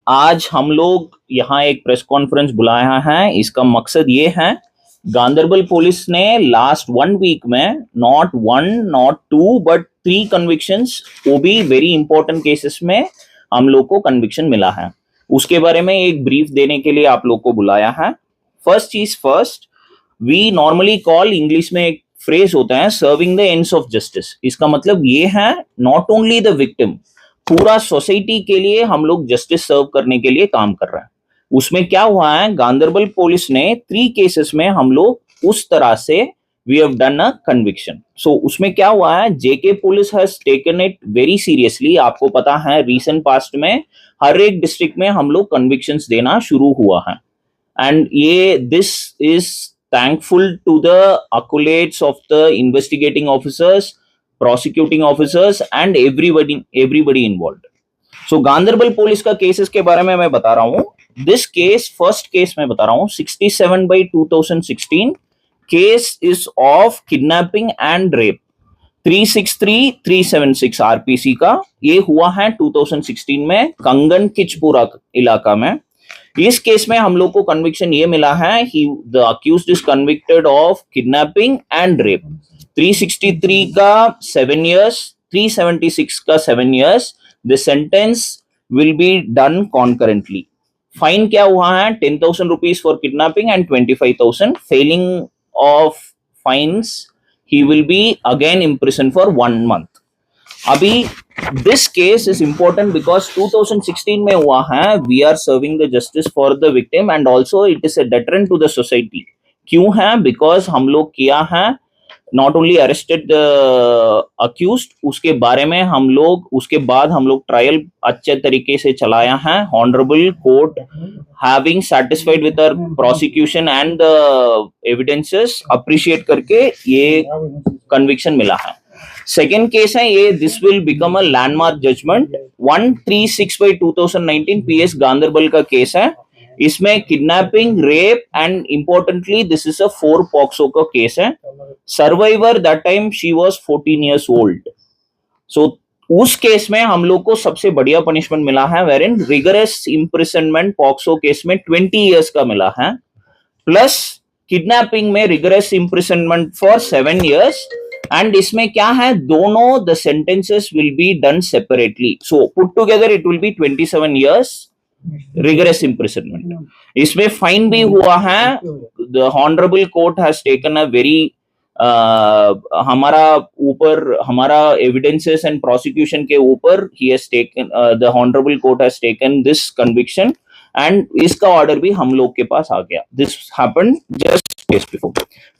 आज हम लोग यहाँ एक प्रेस कॉन्फ्रेंस बुलाया है। इसका मकसद ये है, गांदरबल पुलिस ने लास्ट 1 वीक में नॉट 1 नॉट 2 बट 3 कन्विक्शंस, वो भी वेरी इंपॉर्टेंट केसेस में हम लोग को कन्विक्शन मिला है। उसके बारे में एक ब्रीफ देने के लिए आप लोग को बुलाया है। फर्स्ट चीज first, we normally call, English में एक फ्रेज होता है, serving the ends of justice. इसका मतलब ये है, नॉट ओनली द विक्टिम, पूरा सोसाइटी के लिए हम लोग जस्टिस सर्व करने के लिए काम कर रहे हैं। उसमें क्या हुआ है, गांदरबल पुलिस ने 3 केसेस में हम लोग उस तरह से we have done a conviction. So उसमें क्या हुआ है, JK police has taken it very seriously. आपको पता है रिसेंट पास्ट में हर एक डिस्ट्रिक्ट में हम लोग कन्विक्शंस देना शुरू हुआ है, एंड ये this is thankful to the accolades of the investigating officers, prosecuting officers and everybody involved. So Ganderbal police का केसेस के बारे में मैं बता रहा हूं। दिस केस, फर्स्ट केस मैं बता रहा हूं, 67/2016 case is of kidnapping and rape, 363-376 RPC का। ये हुआ है 2016 में कंगन किचपुरा इलाका में। इस केस में हम लोग को कन्विक्शन ये मिला है, the accused is convicted of kidnapping and rape. 363 का 7 years, 376 का 7 years। The sentence will be done concurrently. Fine क्या हुआ है, 10,000 rupees for kidnapping and 25,000। Failing of fines he will be again imprisoned for 1 month. अभी this case is important because 2016 में हुआ है, we are serving the justice for the victim and also it is a deterrent to the society. क्यों है, because हम लोग किया है, not only arrested the accused, उसके बारे में हम लोग, उसके बाद हम लोग ट्रायल अच्छे तरीके से चलाया है। Honorable court having satisfied with our prosecution and the evidences, appreciate करके ये conviction मिला है। सेकेंड केस है ये, this will become a landmark judgment, 136/2019 PS Ganderbal का केस है। इसमें kidnapping, rape and importantly this is a 4 POCSO का केस है। Survivor that time she was 14 years old। So उस केस में हम लोग को सबसे बढ़िया पनिशमेंट मिला है, where in rigorous imprisonment POCSO case में 20 years का मिला है, प्लस किडनैपिंग में rigorous imprisonment for 7 years। And इसमें क्या है, दोनों the sentences will be done separately, so put together it will be 27 years rigorous imprisonment. इसमें फाइन भी हुआ है। The honourable court has taken a very, हमारा ऊपर, हमारा एविडेंसेस एंड प्रोसिक्यूशन के ऊपर ही has taken, the honourable court has taken this conviction and इसका ऑर्डर भी हम लोग के पास आ गया। This happened just days before.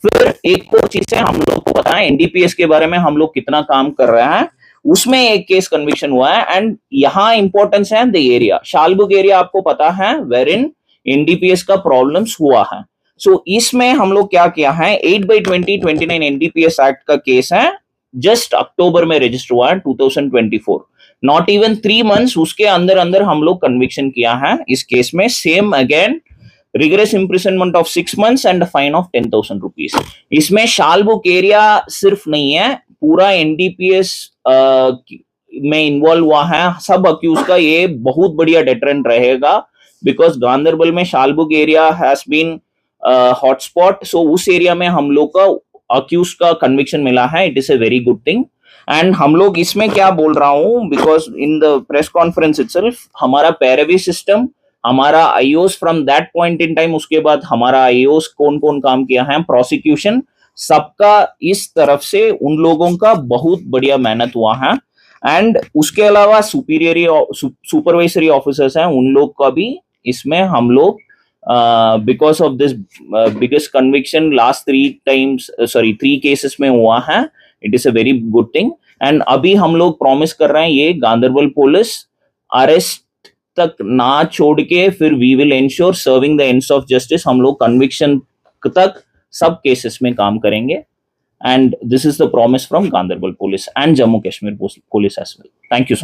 फिर एक और चीज है, हम लोग को पता है एनडीपीएस के बारे में हम लोग कितना काम कर रहे हैं, उसमें एक केस कन्विक्शन हुआ है एंड यहाँ इंपॉर्टेंस है द एरिया, शालबुग एरिया आपको पता है, वेर इन एनडीपीएस का प्रॉब्लम्स हुआ है। सो इसमें हम लोग क्या किया है, 8/2029 एनडीपीएस एक्ट का केस है, जस्ट अक्टूबर में रजिस्टर हुआ है 2024, नॉट इवन 3 months, उसके अंदर अंदर हम लोग कन्विक्शन किया है इस केस में। Same again rigorous imprisonment of 6 months and fine of 10,000 rupees। इसमें शालबुक एरिया सिर्फ नहीं है, पूरा एनडीपीएस में इन्वॉल्व हुआ है। सब अक्यूज का ये बहुत बढ़िया डेटरेंट रहेगा, बिकॉज गांदरबल में Shallbugh area has been hotspot. सो उस एरिया में हम लोग का अक्यूज का कन्विक्शन मिला है, it is a very good thing. And हम लोग इसमें क्या बोल रहा हूं, because in the press conference itself हमारा पैरवी सिस्टम, हमारा iOS from that point in time, उसके बाद हमारा आईओस कौन कौन काम किया है, प्रोसिक्यूशन, सबका इस तरफ से उन लोगों का बहुत बढ़िया मेहनत हुआ है। एंड उसके अलावा सुपरवाइजरी ऑफिसर्स हैं, उन लोग का भी इसमें हम लोग because of this biggest conviction last 3 cases में हुआ है, it is a very good thing. And अभी हम लोग प्रॉमिस कर रहे हैं, ये गांदरबल पुलिस अरेस्ट तक ना छोड़ के, फिर we will ensure serving the ends of justice. हम लोग कन्विक्शन तक सब केसेस में काम करेंगे, and this is the promise from Ganderbal police and Jammu Kashmir police as well. Thank you so much.